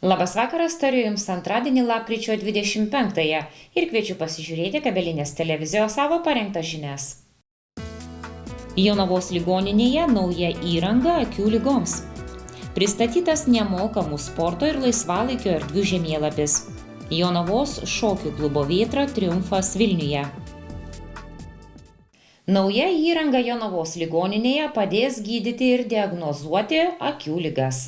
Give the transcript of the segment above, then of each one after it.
Labas vakaras, tariu Jums antradienį lapkričio 25-ąją ir kviečiu pasižiūrėti kabelinės televizijos savo parengtas žinias. Jonavos ligoninėje nauja įranga akių ligoms. Pristatytas nemokamų sporto ir laisvalaikio erdvių žemėlapis. Jonavos šokių klubo Vėtra triumfas Vilniuje. Nauja įranga Jonavos ligoninėje padės gydyti ir diagnozuoti akių ligas.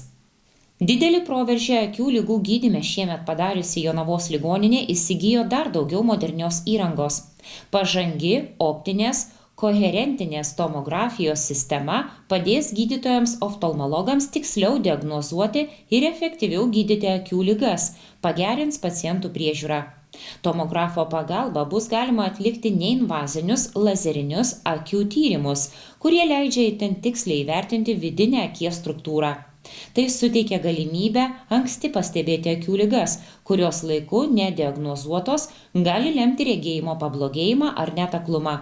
Didelį proveržį akių ligų gydyme šiemet padariusi Jonavos ligoninė įsigijo dar daugiau modernios įrangos. Pažangi optinės koherentinės tomografijos sistema padės gydytojams oftalmologams tiksliau diagnozuoti ir efektyviau gydyti akių ligas, pagerins pacientų priežiūrą. Tomografo pagalba bus galima atlikti neinvazinius lazerinius akių tyrimus, kurie leidžia itin tiksliai įvertinti vidinę akies struktūrą. Tai suteikia galimybę anksti pastebėti akių ligas, kurios laiku nediagnozuotos gali lemti regėjimo pablogėjimą ar net aklumą.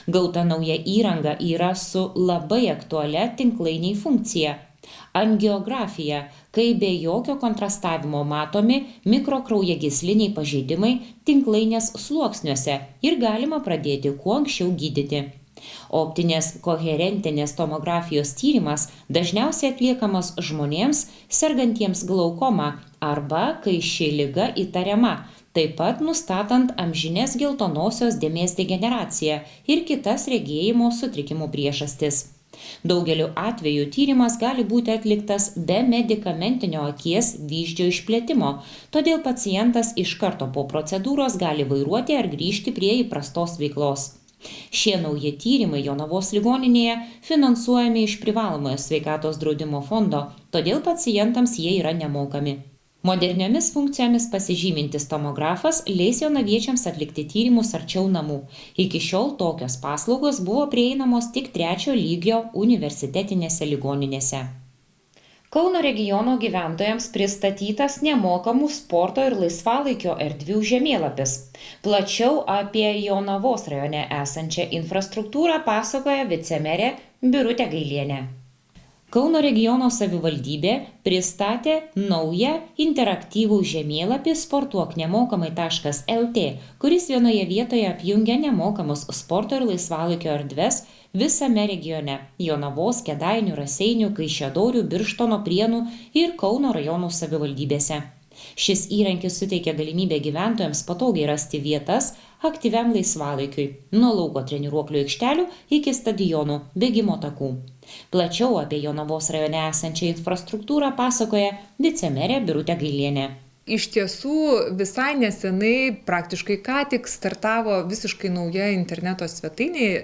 Gauta nauja įranga yra su labai aktualia tinklainiai funkcija – angiografija, kai be jokio kontrastavimo matomi mikrokraujagyslininiai pažeidimai tinklainės sluoksniuose ir galima pradėti kuo anksčiau gydyti. Optinės koherentinės tomografijos tyrimas dažniausiai atliekamas žmonėms sergantiems glaukoma arba kai ši liga įtariama, taip pat nustatant amžinės geltonosios dėmės degeneraciją ir kitas regėjimo sutrikimų priežastis. Daugeliu atveju tyrimas gali būti atliktas be medikamentinio akies vyzdžio išplėtimo, todėl pacientas iš karto po procedūros gali vairuoti ar grįžti prie įprastos veiklos. Šie nauji tyrimai Jonavos ligoninėje finansuojami iš privalomojo sveikatos draudimo fondo, todėl pacientams jie yra nemokami. Moderniomis funkcijomis pasižymintis tomografas leis jonaviečiams atlikti tyrimus arčiau namų. Iki šiol tokios paslaugos buvo prieinamos tik 3 lygio universitetinėse ligoninėse. Kauno regiono gyventojams pristatytas nemokamų sporto ir laisvalaikio erdvių žemėlapis. Plačiau apie Jonavos rajone esančią infrastruktūrą pasakoja vicemerė Birutė Gailienė. Kauno regiono savivaldybė pristatė naują interaktyvų žemėlapį sportuoknemokamai.lt, kuris vienoje vietoje apjungia nemokamus sporto ir laisvalaikio erdves visame regione – Jonavos, Kėdainių, Raseinių, Kaišiadorių, Birštono, Prienų ir Kauno rajonų savivaldybėse. Šis įrankis suteikia galimybę gyventojams patogiai rasti vietas aktyviam laisvalaikiui, nuo lauko treniruoklių aikštelių iki stadionų, bėgimo takų. Plačiau apie Jonavos rajone esančią infrastruktūrą pasakoja vicemerė Birutė Gailienė. Iš tiesų, visai nesenai, praktiškai ką tik startavo visiškai nauja interneto svetainė,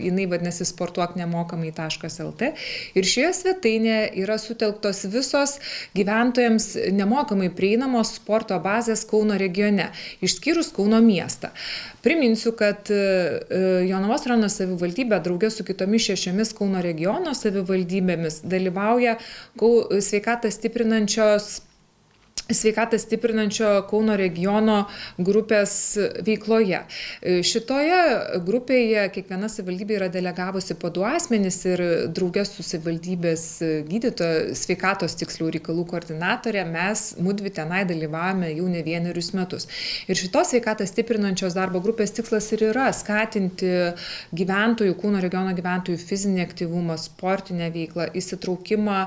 jinai vadinasi sportuoknemokamai.lt ir šioje svetainėje yra sutelktos visos gyventojams nemokamai prieinamos sporto bazės Kauno regione, išskyrus Kauno miestą. Priminsiu, kad Jonavos rajono savivaldybė drauge su kitomis 6 Kauno regiono savivaldybėmis dalyvauja sveikatą stiprinančio Kauno regiono grupės veikloje. Šitoje grupėje kiekviena savivaldybė yra delegavusi po 2 asmenis ir drauge su savivaldybės gydytojo sveikatos tikslių reikalų koordinatorė mes mudvi tenai dalyvavome jau ne 1 metus. Ir šitos sveikatą stiprinančios darbo grupės tikslas ir yra skatinti gyventojų, Kauno regiono gyventojų fizinį aktyvumą, sportinę veiklą, įsitraukimą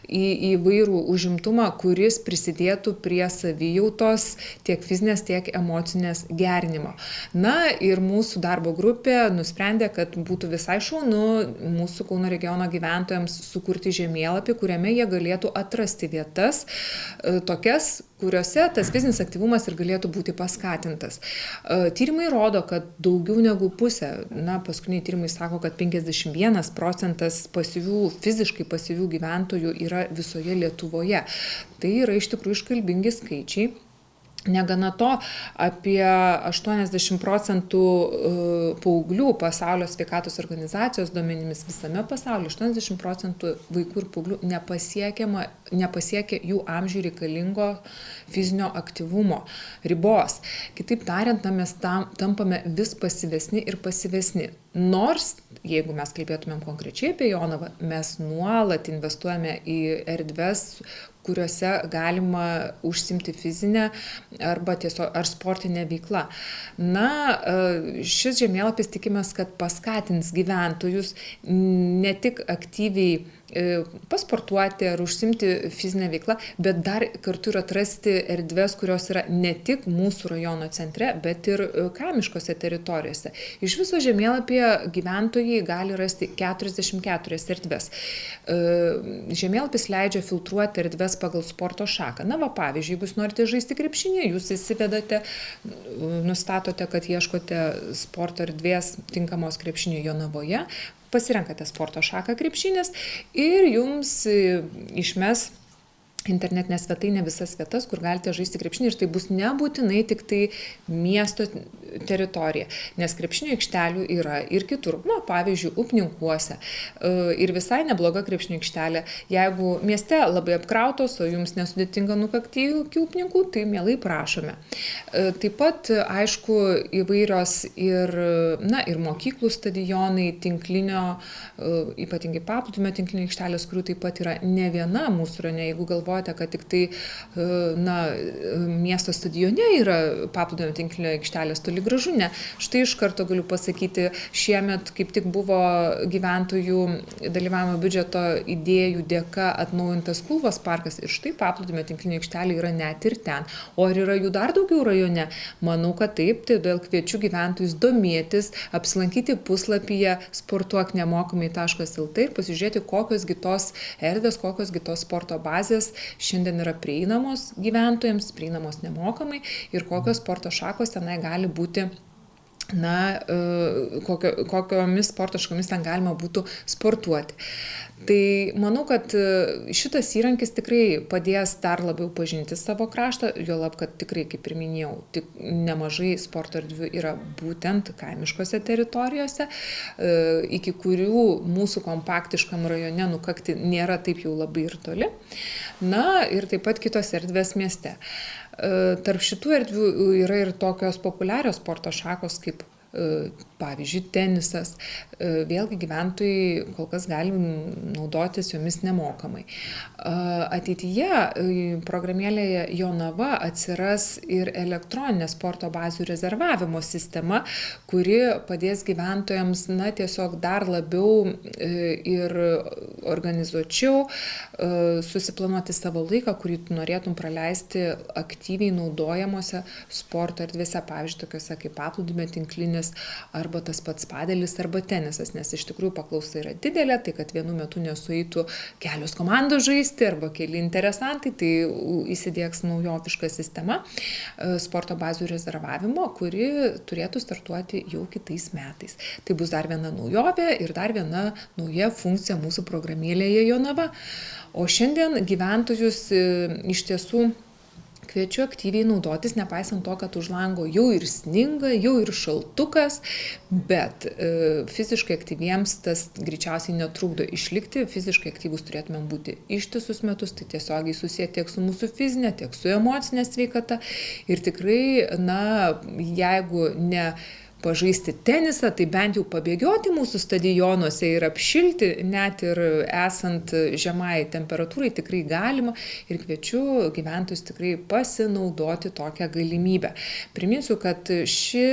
į įvairų užimtumą, kuris prisidėtų prie savijautos tiek fizinės, tiek emocinės gerinimo. Na ir mūsų darbo grupė nusprendė, kad būtų visai šaunu mūsų Kauno regiono gyventojams sukurti žemėlapį, kuriame jie galėtų atrasti vietas, tokias, kuriuose tas fizinis aktyvumas ir galėtų būti paskatintas. Tyrimai rodo, kad daugiau negu pusė, paskutiniai tyrimai sako, kad 51% fiziškai pasyvių gyventojų yra visoje Lietuvoje. Tai yra iš tikrųjų iškalbingi skaičiai. Negana to, apie 80% paauglių pasaulio sveikatos organizacijos duomenimis visame pasaulyje, 80% vaikų ir paauglių nepasiekia jų amžiui reikalingo fizinio aktyvumo ribos. Kitaip tariant, mes tampame vis pasyvesni ir pasyvesni. Nors, jeigu mes kalbėtumėm konkrečiai apie Jonavą, mes nuolat investuojame į erdves, kuriuose galima užsimti fizinę arba tiesiog ar sportinę veiklą. Na, šis žemėlapis tikimės, kad paskatins gyventojus ne tik aktyviai pasportuoti ar užsimti fizinę veiklą, bet dar kartu ir atrasti erdves, kurios yra ne tik mūsų rajono centre, bet ir kaimiškose teritorijose. Iš viso žemėlapyje gyventojai gali rasti 44 erdves. Žemėlapis leidžia filtruoti erdves pagal sporto šaką. Na, pavyzdžiui, jeigu jūs norite žaisti krepšinį, jūs įsivedate, nustatote, kad ieškote sporto erdvės tinkamos krepšinio Jonavoje, pasirenkate sporto šaką krepšinis ir jums išmes internetinė svetainė visas vietas, kur galite žaisti krepšinį ir tai bus nebūtinai tik tai miesto teritorija, nes krepšinio aikštelių yra ir kitur, pavyzdžiui, Upninkuose ir visai nebloga krepšinio aikštelė. Jeigu mieste labai apkrautos, o jums nesudėtinga nukakti iki Upninkų, tai mielai prašome. Taip pat, aišku, įvairios ir mokyklų stadionai, tinklinio, ypatingai paplūdimio tinklinio aikštelės, kurių taip pat yra ne viena mūsų rajone. Jeigu galvojate, kad tik tai miesto stadione yra paplūdimio tinklinio aikštelės, toli gražu ne. Štai iš karto galiu pasakyti, šiemet kaip tik buvo gyventojų dalyvavimo biudžeto idėjų dėka atnaujintas Kulvos parkas ir štai paplūdimio tinklinio aikštelė yra net ir ten. O ar yra jų dar daugiau rajone? Manau, kad taip, todėl kviečiu gyventojus domėtis, apsilankyti puslapyje sportuoknemokamai.lt ir pasižiūrėti, kokios kitos erdvės, kokios kitos sporto bazės šiandien yra prieinamos gyventojams, prieinamos nemokamai ir kokios sporto šakos tenai gali būti, kokiomis sporto šakomis ten galima būtų sportuoti. Tai manau, kad šitas įrankis tikrai padės dar labiau pažinti savo kraštą, juolab, kad tikrai, kaip ir minėjau, tik nemažai sporto erdvių yra būtent kaimiškose teritorijose, iki kurių mūsų kompaktiškam rajone nukakti nėra taip jau labai ir toli. Na ir taip pat kitos erdvės mieste. Tarp šitų erdvių yra ir tokios populiarios sporto šakos kaip pavyzdžiui tenisas. Vėlgi gyventojai kol kas gali naudotis jomis nemokamai. Ateityje programėlėje Jonava atsiras ir elektroninė sporto bazių rezervavimo sistema, kuri padės gyventojams tiesiog dar labiau ir organizuočiau susiplanuoti savo laiką, kurį tu norėtum praleisti aktyviai naudojamuose sporto erdvėse, pavyzdžiui, tokiuose kaip paplūdimio tinklinis arba tas pats padelis arba tenisas, nes iš tikrųjų paklausa yra didelė, tai kad vienu metu nesueitų kelios komandos žaisti arba keli interesantai, tai įsidiegs naujoviška sistema sporto bazių rezervavimo, kuri turėtų startuoti jau kitais metais. Tai bus dar viena naujovė ir dar viena nauja funkcija mūsų programėlėje Jonava. O šiandien gyventojus iš tiesų kviečiu aktyviai naudotis, nepaisant to, kad už lango jau ir sninga, jau ir šaltukas, bet fiziškai aktyviems tas greičiausiai netrukdo išlikti. Fiziškai aktyvus turėtumėm būti ištisus metus, tai tiesiogiai susiję tiek su mūsų fizinė, tiek su emocinė sveikata. Ir tikrai, jeigu ne pažaisti tenisą, tai bent jau pabėgioti mūsų stadionuose ir apšilti, net ir esant žemai temperatūrai, tikrai galima ir kviečiu gyventojus tikrai pasinaudoti tokią galimybę. Priminsiu, kad ši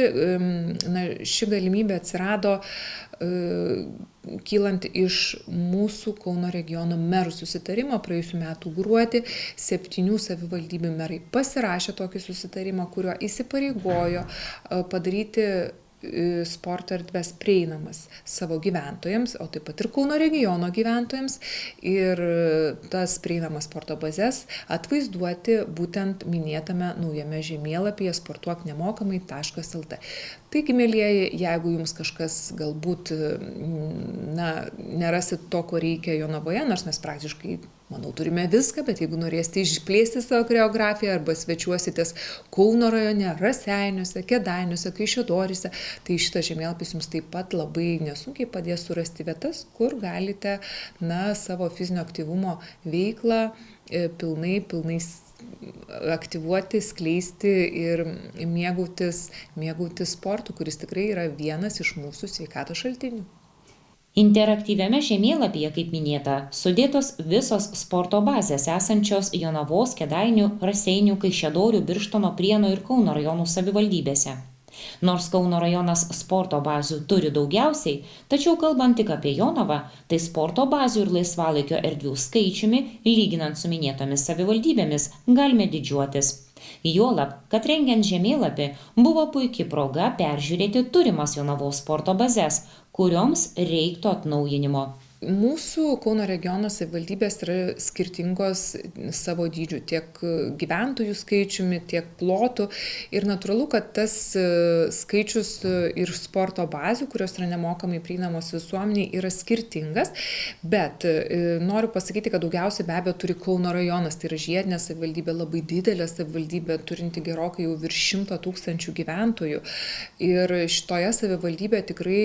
galimybė atsirado kylant iš mūsų Kauno regiono merų susitarimo praėjusių metų gruodį. 7 savivaldybių merai pasirašė tokį susitarimą, kuriuo įsipareigojo padaryti sporto erdves prieinamas savo gyventojams, o taip pat ir Kauno regiono gyventojams, ir tas prieinamas sporto bazes atvaizduoti būtent minėtame naujame žemėlapyje sportuoknemokamai.lt. Taigi, mielieji, jeigu jums kažkas galbūt nerasit to, ko reikia Jonavoje, nors mes praktiškai, manau, turime viską, bet jeigu norėsite išplėsti savo choreografiją arba svečiuositės Kauno rajone, Raseiniuose, Kėdainiuose, Kaišiadoryse, tai šitas žemėlapis jums taip pat labai nesunkiai padės surasti vietas, kur galite savo fizinio aktyvumo veiklą pilnai aktyvuoti, skleisti ir mėgautis sportu, kuris tikrai yra vienas iš mūsų sveikatos šaltinių. Interaktyviame žemėlapyje, kaip minėta, sudėtos visos sporto bazės esančios Jonavos, Kėdainių, Raseinių, Kaišiadorių, Birštono, Prienų ir Kauno rajonų savivaldybėse. Nors Kauno rajonas sporto bazių turi daugiausiai, tačiau kalbant tik apie Jonavą, tai sporto bazių ir laisvalaikio erdvių skaičiumi, lyginant su minėtomis savivaldybėmis, galime didžiuotis. Juolab, kad rengiant žemėlapį buvo puikia proga peržiūrėti turimas Jonavos sporto bazes, kurioms reiktų atnaujinimo. Mūsų Kauno regiono savivaldybės yra skirtingos savo dydžių, tiek gyventojų skaičiumi, tiek plotų. Ir natūralu, kad tas skaičius ir sporto bazių, kurios yra nemokamai prieinamos visuomeniai, yra skirtingas. Bet noriu pasakyti, kad daugiausiai be abejo turi Kauno rajonas, tai yra žiedinė savivaldybė, labai didelė savivaldybė, turinti gerokai jau virš 100 000 gyventojų. Ir šitoje savivaldybėje tikrai,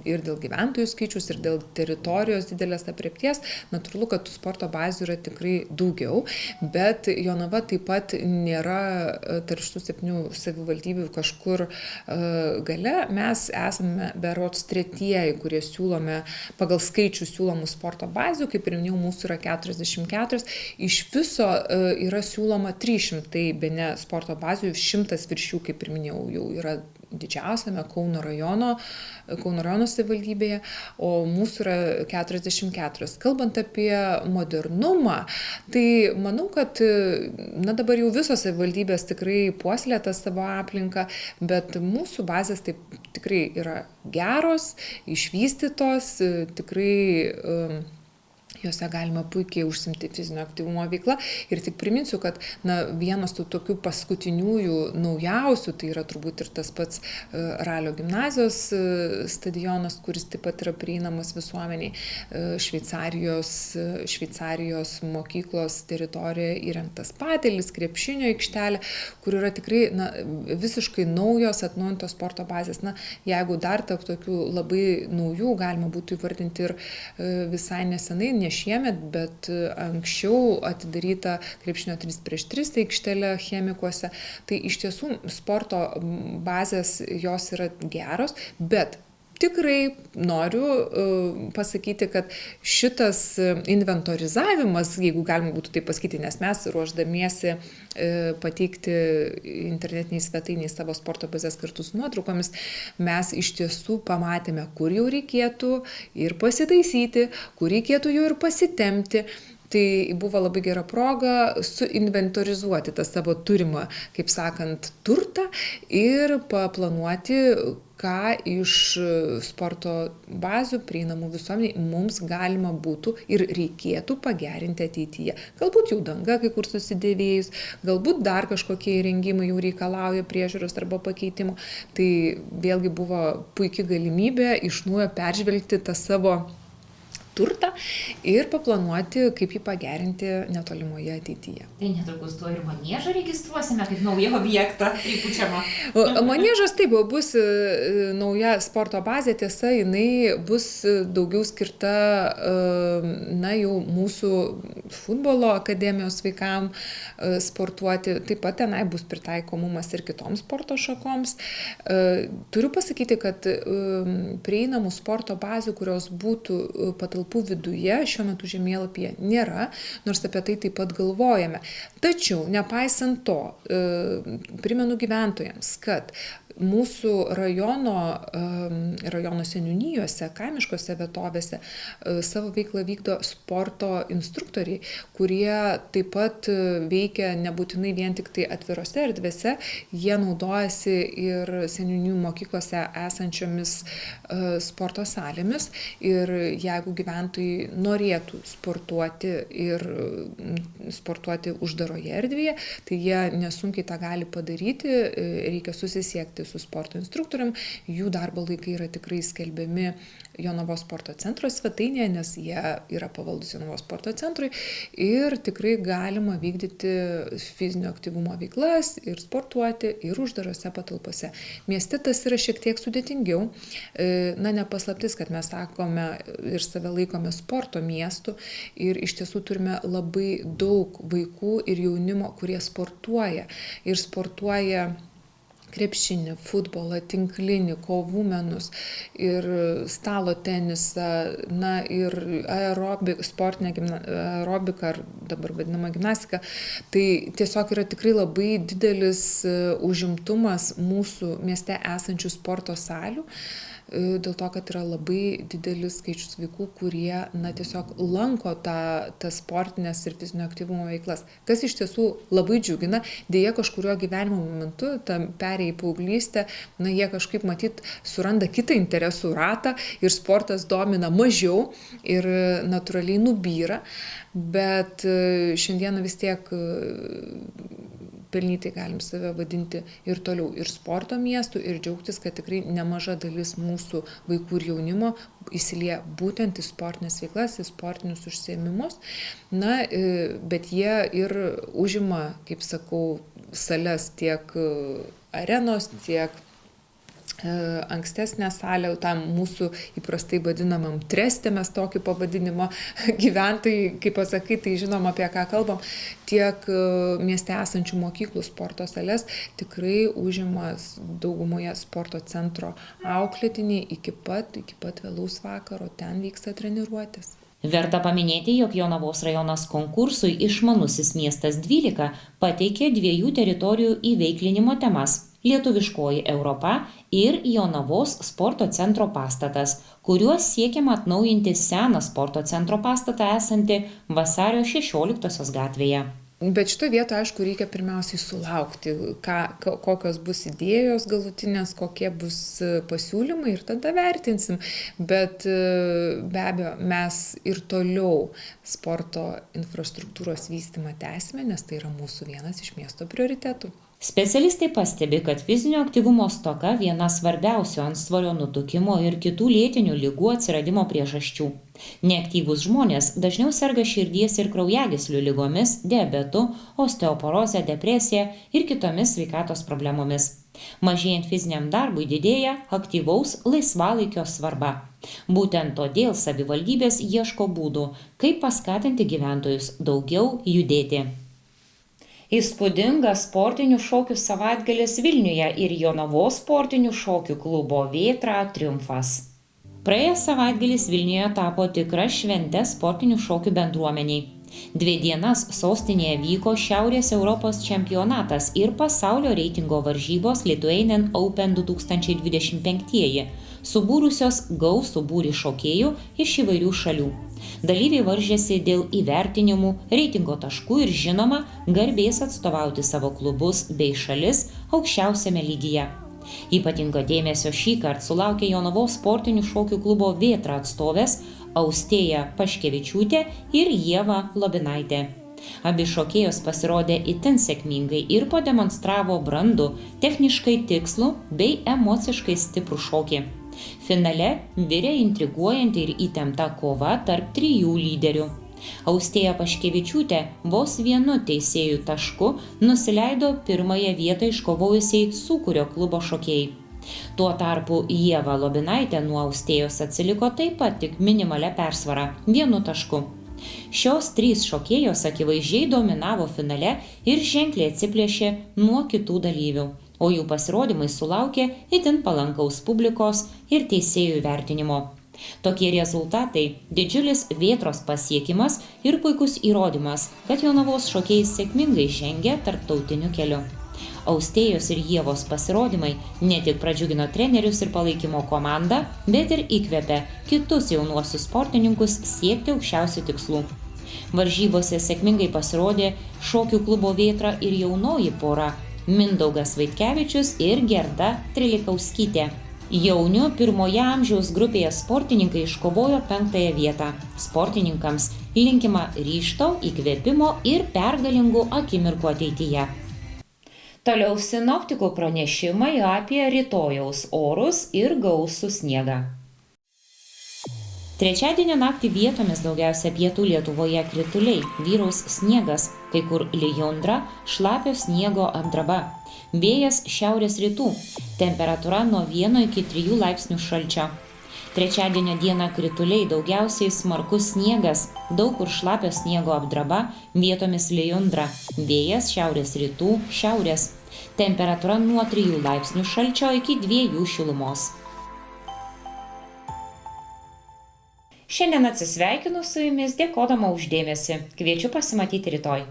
ir dėl gyventojų skaičius, ir dėl teritorijos didelės aprėpties, natūralu, kad tų sporto bazių yra tikrai daugiau, bet Jonava taip pat nėra tarp šitų 7 savivaldybių kažkur gale. Mes esame berods tretieji, kurie siūlome pagal skaičių siūlomų sporto bazių, kaip ir minėjau, mūsų yra 44, iš viso yra siūloma 300 bene sporto bazių, 100 virš jų, kaip ir minėjau, jau yra didžiausiame Kauno rajono savivaldybėje, o mūsų yra 44. Kalbant apie modernumą, tai manau, kad dabar jau visos savivaldybės tikrai puoselėja tą savo aplinką, bet mūsų bazės taip tikrai yra geros, išvystytos, tikrai juose galima puikiai užsiimti fizinio aktyvumo veiklą. Ir tik priminsiu, kad vienas tų tokių paskutiniųjų naujausių, tai yra turbūt ir tas pats Ralio gimnazijos stadionas, kuris taip pat yra prieinamas visuomeniai, Šveicarijos mokyklos teritorijoje įrengtas padelis, krepšinio aikštelė, kur yra tikrai visiškai naujos atnaujintos sporto bazės. Jeigu dar tarp tokių labai naujų galima būtų įvardinti ir visai nesenai, ne šiemet, bet anksčiau atidaryta krepšinio 3x3 aikštelė Chemikuose. Tai iš tiesų sporto bazės jos yra geros, bet tikrai noriu pasakyti, kad šitas inventorizavimas, jeigu galima būtų tai pasakyti, nes mes ruošdamiesi pateikti internetiniai svetainiai savo sporto bazės kartu su nuotraukomis, mes iš tiesų pamatėme, kur jau reikėtų ir pasitaisyti, kur reikėtų jau ir pasitempti. Tai buvo labai gera proga suinventorizuoti tą savo turimą, kaip sakant, turtą ir paplanuoti, ką iš sporto bazių prieinamų visuomeniai mums galima būtų ir reikėtų pagerinti ateityje. Galbūt jau danga kai kur susidėvėjus, galbūt dar kažkokie įrengimai jau reikalauja priežiūros arba pakeitimų. Tai vėlgi buvo puikia galimybė iš naujo peržvelgti tą savo turtą ir paplanuoti, kaip jį pagerinti netolimoje ateityje. Tai netrukus tuo ir maniežą registruosime kaip naują objektą įpučiamą. Maniežas taip, bus nauja sporto bazė, tiesa, jinai bus daugiau skirta jau mūsų futbolo akademijos vaikam sportuoti. Taip pat tenai bus pritaikomumas ir kitoms sporto šakoms. Turiu pasakyti, kad prieinamų sporto bazių, kurios būtų patalpų viduje, šiuo metu žemėlapyje nėra, nors apie tai taip pat galvojame. Tačiau, nepaisant to, primenu gyventojams, kad mūsų rajono seniūnijose, kaimiškose vietovėse savo veiklą vykdo sporto instruktoriai, kurie taip pat veikia nebūtinai vien tik tai atvirose erdvėse, jie naudojasi ir seniūnijų mokyklose esančiomis sporto salėmis ir jeigu gyventojai norėtų sportuoti ir sportuoti uždaroje erdvėje, tai jie nesunkiai tą gali padaryti, reikia susisiekti su sporto instruktorium, jų darbo laikai yra tikrai skelbiami Jonavos sporto centro svetainėje, nes jie yra pavaldus Jonavos sporto centrui ir tikrai galima vykdyti fizinio aktyvumo veiklas ir sportuoti ir uždarose patalpose. Mieste tas yra šiek tiek sudėtingiau, nepaslaptis, kad mes sakome ir save laikome sporto miestu ir iš tiesų turime labai daug vaikų ir jaunimo, kurie sportuoja ir sportuoja krepšinį, futbolą, tinklinį, kovų menus ir stalo tenisą, na ir sportinę aerobiką, ar dabar vadinamą gimnastiką. Tai tiesiog yra tikrai labai didelis užimtumas mūsų mieste esančių sporto salių, dėl to, kad yra labai didelis skaičius vaikų, kurie tiesiog lanko tas sportinės ir fizinio aktyvumo veiklas, kas iš tiesų labai džiugina. Deja, kažkurio gyvenimo momentu, perėję į paauglystę, jie kažkaip matyt suranda kitą interesų ratą ir sportas domina mažiau ir natūraliai nubyra, bet šiandieną vis tiek pelnytai galim save vadinti ir toliau ir sporto miestu ir džiaugtis, kad tikrai nemaža dalis mūsų vaikų ir jaunimo įsilieja būtent į sportinės veiklas, į sportinius užsiėmimus. Na, bet jie ir užima, kaip sakau, sales tiek arenos, tiek ankstesnę salę, tam mūsų įprastai vadinamam treste, mes tokį pavadinimo gyventojai, kaip pasakai, tai žinom apie ką kalbam, tiek mieste esančių mokyklų sporto sales tikrai užima daugumoje sporto centro auklėtiniai iki pat vėlaus vakaro, ten vyksta treniruotės. Verta paminėti, jog Jonavos rajonas konkursui Išmanusis miestas 12 pateikė 2 teritorijų įveiklinimo temas – Lietuviškoji Europa ir Jonavos sporto centro pastatas, kuriuos siekiama atnaujinti seną sporto centro pastatą esantį Vasario 16 gatvėje. Bet šitoje vietoje, aišku, reikia pirmiausiai sulaukti, kokios bus idėjos galutinės, kokie bus pasiūlymai ir tada vertinsim. Bet be abejo, mes ir toliau sporto infrastruktūros vystymą tęsime, nes tai yra mūsų vienas iš miesto prioritetų. Specialistai pastebi, kad fizinio aktyvumo stoka viena svarbiausių antsvorio, nutukimo ir kitų lėtinių ligų atsiradimo priežasčių. Neaktyvūs žmonės dažniau serga širdies ir kraujagyslių ligomis, diabetu, osteoporoze, depresija ir kitomis sveikatos problemomis. Mažėjant fiziniam darbui didėja aktyvaus laisvalaikio svarba. Būtent todėl savivaldybės ieško būdų, kaip paskatinti gyventojus daugiau judėti. Įspūdingas sportinių šokių savaitgalis Vilniuje ir Jonavos sportinių šokių klubo Vėtra triumfas. Praėjęs savaitgalis Vilniuje tapo tikra švente sportinių šokių bendruomeniai. 2 dienas sostinėje vyko Šiaurės Europos čempionatas ir pasaulio reitingo varžybos Lithuanian Open 2025, subūrusios gausų būrį šokėjų iš įvairių šalių. Dalyviai varžėsi dėl įvertinimų, reitingo taškų ir žinoma, garbės atstovauti savo klubus bei šalis aukščiausiame lygyje. Ypatingo dėmesio šįkart sulaukė Jonavos sportinių šokių klubo Vėtra atstovės Austėja Paškevičiūtė ir Ieva Lobinaitė. Abi šokėjos pasirodė itin sėkmingai ir pademonstravo brandų, techniškai tikslų bei emociškai stiprų šokį. Finale virė intriguojanti ir įtempta kova tarp 3 lyderių. Austėja Paškevičiūtė vos vienu teisėjų tašku nusileido pirmąją vietą iškovojusiai Sūkurio klubo šokėjai. Tuo tarpu Ieva Lobinaitė nuo Austėjos atsiliko taip pat tik minimalia persvara – 1 tašku. Šios 3 šokėjos akivaizdžiai dominavo finale ir ženkliai atsiplėšė nuo kitų dalyvių, o jų pasirodymai sulaukė itin palankaus publikos ir teisėjų įvertinimo. Tokie rezultatai – didžiulis Vėtros pasiekimas ir puikus įrodymas, kad Jonavos šokėjai sėkmingai žengia tarptautiniu keliu. Austėjos ir Ievos pasirodymai ne tik pradžiugino trenerius ir palaikymo komandą, bet ir įkvėpė kitus jaunuosius sportininkus siekti aukščiausių tikslų. Varžybose sėkmingai pasirodė šokių klubo Vėtra ir jaunoji pora Mindaugas Vaitkevičius ir Gerda Trilikauskytė. Jaunių 1 amžiaus grupėje sportininkai iškovojo 5 vietą. Sportininkams linkima ryžto, įkvėpimo ir pergalingų akimirkų ateityje. Toliau sinoptikų pranešimai apie rytojaus orus ir gausų sniegą. Trečiadienio naktį vietomis daugiausia pietų Lietuvoje krituliai, vyraus sniegas, kai kur lijundra, šlapio sniego apdraba. Vėjas šiaurės rytų, temperatūra nuo 1 iki 3 laipsnių šalčio. Trečiadienio dieną krituliai, daugiausiai smarkus sniegas, daug kur šlapio sniego apdraba, vietomis lijundra, vėjas šiaurės rytų, šiaurės. Temperatūra nuo 3 laipsnių šalčio iki 2 šilumos. Šiandien atsisveikinu su jumis, dėkodama už dėmesį. Kviečiu pasimatyti rytoj.